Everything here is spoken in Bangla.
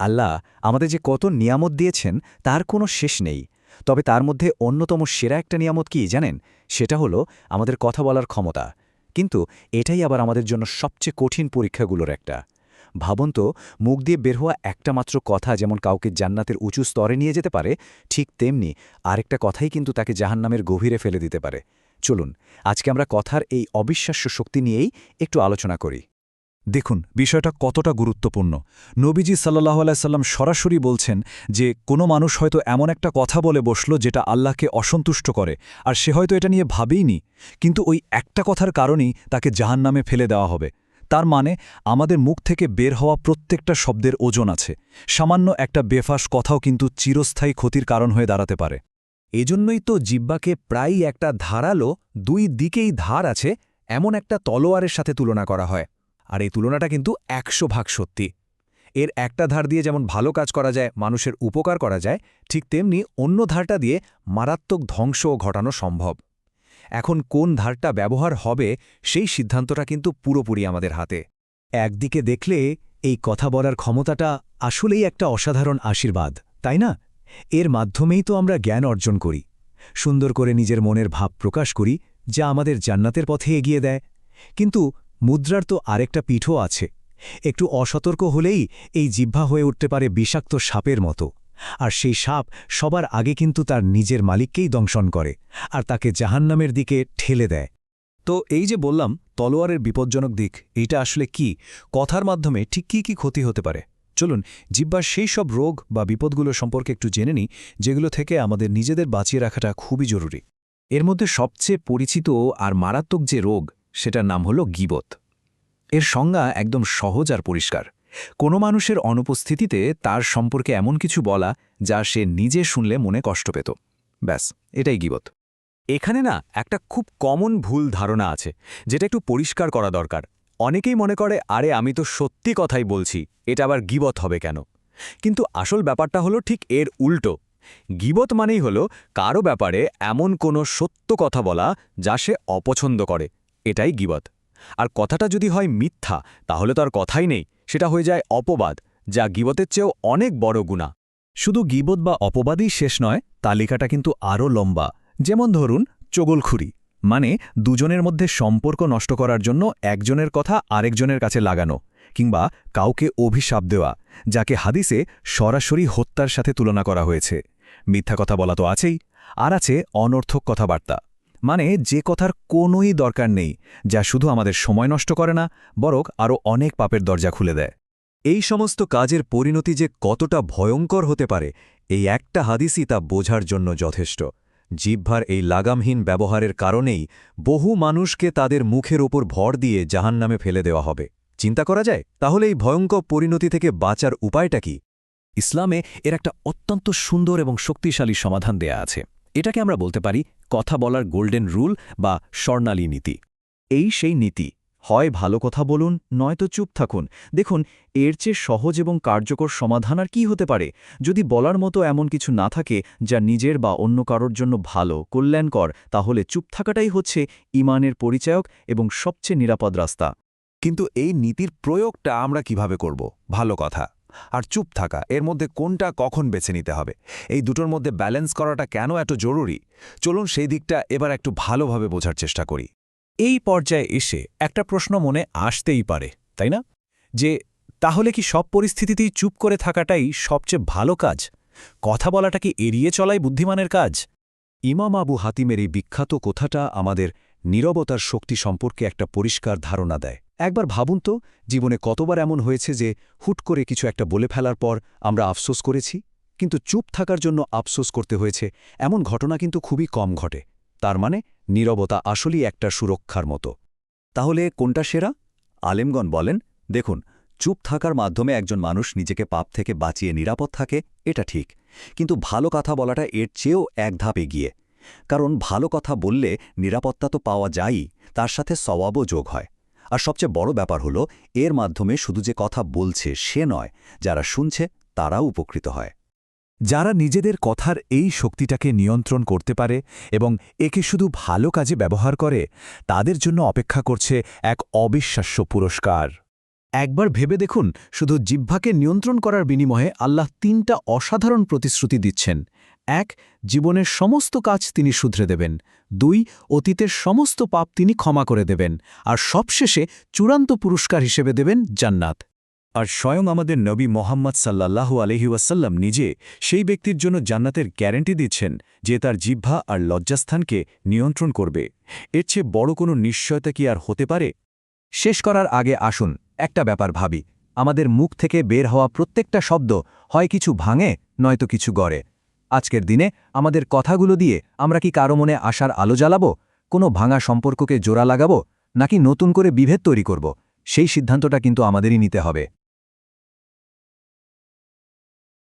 আল্লাহ আমাদের যে কত নিয়ামত দিয়েছেন তার কোনো শেষ নেই। তবে তার মধ্যে অন্যতম সেরা একটা নিয়ামত কি জানেন? সেটা হলো আমাদের কথা বলার ক্ষমতা। কিন্তু এটাই আবার আমাদের জন্য সবচেয়ে কঠিন পরীক্ষাগুলোর একটা। ভাবুন তো, মুখ দিয়ে বের হওয়া একটা মাত্র কথা যেমন কাউকে জান্নাতের উঁচু স্তরে নিয়ে যেতে পারে, ঠিক তেমনি আরেকটা কথাই কিন্তু তাকে জাহান্নামের গভীরে ফেলে দিতে পারে। চলুন আজকে আমরা কথার এই অবিশ্বাস্য শক্তি নিয়েই একটু আলোচনা করি। দেখুন বিষয়টা কতটা গুরুত্বপূর্ণ। নবীজি সাল্লাল্লাহু আলাইহি সাল্লাম সরাসরি বলছেন যে কোনো মানুষ হয়তো এমন একটা কথা বলে বসল যেটা আল্লাহকে অসন্তুষ্ট করে, আর সে হয়তো এটা নিয়ে ভাবেইনি, কিন্তু ওই একটা কথার কারণেই তাকে জাহান্নামে ফেলে দেওয়া হবে। তার মানে আমাদের মুখ থেকে বের হওয়া প্রত্যেকটা শব্দের ওজন আছে। সামান্য একটা বেফাঁস কথাও কিন্তু চিরস্থায়ী ক্ষতির কারণ হয়ে দাঁড়াতে পারে। এজন্যই তো জিহ্বাকে প্রায়ই একটা ধারালো, দুই দিকেই ধার আছে এমন একটা তলোয়ারের সাথে তুলনা করা হয়। আর এই তুলনাটা কিন্তু ১০০ ভাগ সত্যি। এর একটা ধার দিয়ে যেমন ভালো কাজ করা যায়, মানুষের উপকার করা যায়, ঠিক তেমনি অন্য ধারটা দিয়ে মারাত্মক ধ্বংসও ঘটানো সম্ভব। এখন কোন ধারটা ব্যবহার হবে সেই সিদ্ধান্তটা কিন্তু পুরোপুরি আমাদের হাতে। একদিকে দেখলে এই কথা বলার ক্ষমতাটা আসলেই একটা অসাধারণ আশীর্বাদ, তাই না? এর মাধ্যমেই তো আমরা জ্ঞান অর্জন করি, সুন্দর করে নিজের মনের ভাব প্রকাশ করি, যা আমাদের জান্নাতের পথে এগিয়ে দেয়। কিন্তু মুদ্রার তো আরেকটা পিঠও আছে। একটু অসতর্ক হলেই এই জিহ্বা হয়ে উঠতে পারে বিষাক্ত সাপের মতো, আর সেই সাপ সবার আগে কিন্তু তার নিজের মালিককেই দংশন করে আর তাকে জাহান্নামের দিকে ঠেলে দেয়। তো এই যে বললাম তলোয়ারের বিপজ্জনক দিক, এইটা আসলে কি? কথার মাধ্যমে ঠিক কি ক্ষতি হতে পারে? চলুন জিহ্বার সেই সব রোগ বা বিপদগুলো সম্পর্কে একটু জেনে নিই, যেগুলো থেকে আমাদের নিজেদের বাঁচিয়ে রাখাটা খুবই জরুরি। এর মধ্যে সবচেয়ে পরিচিত আর মারাত্মক যে রোগ, সেটার নাম হলো গীবত। এর সংজ্ঞা একদম সহজ আর পরিষ্কার। কোনো মানুষের অনুপস্থিতিতে তার সম্পর্কে এমন কিছু বলা যা সে নিজে শুনলে মনে কষ্ট পেত, ব্যাস এটাই গীবত। এখানে না একটা খুব কমন ভুল ধারণা আছে, যেটা একটু পরিষ্কার করা দরকার। অনেকেই মনে করে, আরে আমি তো সত্যি কথাই বলছি, এটা আবার গীবত হবে কেন? কিন্তু আসল ব্যাপারটা হলো ঠিক এর উল্টো। গীবত মানেই হলো কারো ব্যাপারে এমন কোনো সত্য কথা বলা যা সে অপছন্দ করে, এটাই গীবত। আর কথাটা যদি হয় মিথ্যা, তাহলে তো আর কথাই নেই, সেটা হয়ে যায় অপবাদ, যা গীবতের চেয়েও অনেক বড় গুনাহ। শুধু গীবত বা অপবাদই শেষ নয়, তালিকাটা কিন্তু আরও লম্বা। যেমন ধরুন চগলখুরি, মানে দুজনের মধ্যে সম্পর্ক নষ্ট করার জন্য একজনের কথা আরেকজনের কাছে লাগানো, কিংবা কাউকে অভিশাপ দেওয়া, যাকে হাদিসে সরাসরি হত্যার সাথে তুলনা করা হয়েছে। মিথ্যা কথা বলা তো আছেই, আর আছে অনর্থক কথাবার্তা, মানে যে কথার কোনোই দরকার নেই, যা শুধু আমাদের সময় নষ্ট করে না, বরং আরও অনেক পাপের দরজা খুলে দেয়। এই সমস্ত কাজের পরিণতি যে কতটা ভয়ঙ্কর হতে পারে, এই একটা হাদিসই তা বোঝার জন্য যথেষ্ট। জিহ্বার এই লাগামহীন ব্যবহারের কারণেই বহু মানুষকে তাদের মুখের ওপর ভর দিয়ে জাহান্নামে ফেলে দেওয়া হবে। চিন্তা করা যায় তাহলে এই ভয়ঙ্কর পরিণতি থেকে বাঁচার উপায়টা কি? ইসলামে এর একটা অত্যন্ত সুন্দর এবং শক্তিশালী সমাধান দেয়া আছে। এটাকে আমরা বলতে পারি কথা বলার গোল্ডেন রুল বা স্বর্ণালী নীতি। এই সেই নীতি, হয় ভালো কথা বলুন, নয়তো চুপ থাকুন। দেখুন, এর চেয়ে সহজ এবং কার্যকর সমাধান আর কি হতে পারে? যদি বলার মতো এমন কিছু না থাকে যা নিজের বা অন্য কারোর জন্য ভালো, কল্যাণকর, তাহলে চুপ থাকাটাই হচ্ছে ঈমানের পরিচায়ক এবং সবচেয়ে নিরাপদ রাস্তা। কিন্তু এই নীতির প্রয়োগটা আমরা কিভাবে করব? ভালো কথা আর চুপ থাকা, এর মধ্যে কোনটা কখন বেছে নিতে হবে? এই দুটোর মধ্যে ব্যালেন্স করাটা কেন এত জরুরি? চলুন সেই দিকটা এবার একটু ভালোভাবে বোঝার চেষ্টা করি। এই পর্যায়ে এসে একটা প্রশ্ন মনে আসতেই পারে, তাই না? যে তাহলে কি সব পরিস্থিতিতেই চুপ করে থাকাটাই সবচেয়ে ভালো কাজ? কথা বলাটা কি এড়িয়ে চলাই বুদ্ধিমানের কাজ? ইমাম আবু হাতিমের এই বিখ্যাত কথাটা আমাদের নীরবতার শক্তি সম্পর্কে একটা পরিষ্কার ধারণা দেয়। একবার ভাবুন তো, জীবনে কতবার এমন হয়েছে যে হুট করে কিছু একটা বলে ফেলার পর আমরা আফসোস করেছি, কিন্তু চুপ থাকার জন্য আফসোস করতে হয়েছে এমন ঘটনা কিন্তু খুবই কম ঘটে। তার মানে নীরবতা আসলেই একটা সুরক্ষার মতো। তাহলে কোনটা সেরা? আলেমগণ বলেন, দেখুন, চুপ থাকার মাধ্যমে একজন মানুষ নিজেকে পাপ থেকে বাঁচিয়ে নিরাপদ থাকে, এটা ঠিক। কিন্তু ভালো কথা বলাটা এর চেয়েও এক ধাপ এগিয়ে। কারণ ভালো কথা বললে নিরাপত্তা তো পাওয়া যায়ই, তার সাথে সওয়াবও যোগ হয়। আর সবচেয়ে বড় ব্যাপার হলো, এর মাধ্যমে শুধু যে কথা বলছে সে নয়, যারা শুনছে তারাও উপকৃত হয়। যারা নিজেদের কথার এই শক্তিটাকে নিয়ন্ত্রণ করতে পারে এবং একে শুধু ভালো কাজে ব্যবহার করে, তাদের জন্য অপেক্ষা করছে এক অবিশ্বাস্য পুরস্কার। একবার ভেবে দেখুন, শুধু জিহ্বাকে নিয়ন্ত্রণ করার বিনিময়ে আল্লাহ ৩টা অসাধারণ প্রতিশ্রুতি দিচ্ছেন। ১. জীবনের সমস্ত কাজ তিনি শুধরে দেবেন। ২. অতীতের সমস্ত পাপ তিনি ক্ষমা করে দেবেন। আর সবশেষে চূড়ান্ত পুরস্কার হিসেবে দেবেন জান্নাত। আর স্বয়ং আমাদের নবী মোহাম্মদ সাল্লাল্লাহু আলাইহি ওয়াসাল্লাম নিজে সেই ব্যক্তির জন্য জান্নাতের গ্যারান্টি দিচ্ছেন যে তার জিহ্বা আর লজ্জাস্থানকে নিয়ন্ত্রণ করবে। এর চেয়ে বড় কোনো নিশ্চয়তা কি আর হতে পারে? শেষ করার আগে আসুন একটা ব্যাপার ভাবি। আমাদের মুখ থেকে বের হওয়া প্রত্যেকটা শব্দ হয় কিছু ভাঙে, নয়তো কিছু গড়ে। আজকের দিনে আমাদের কথাগুলো দিয়ে আমরা কি কারো মনে আশার আলো জ্বালাবো, কোনো ভাঙা সম্পর্ককে জোড়া লাগাবো, নাকি নতুন করে বিভেদ তৈরি করব? সেই সিদ্ধান্তটা কিন্তু আমাদেরই নিতে হবে।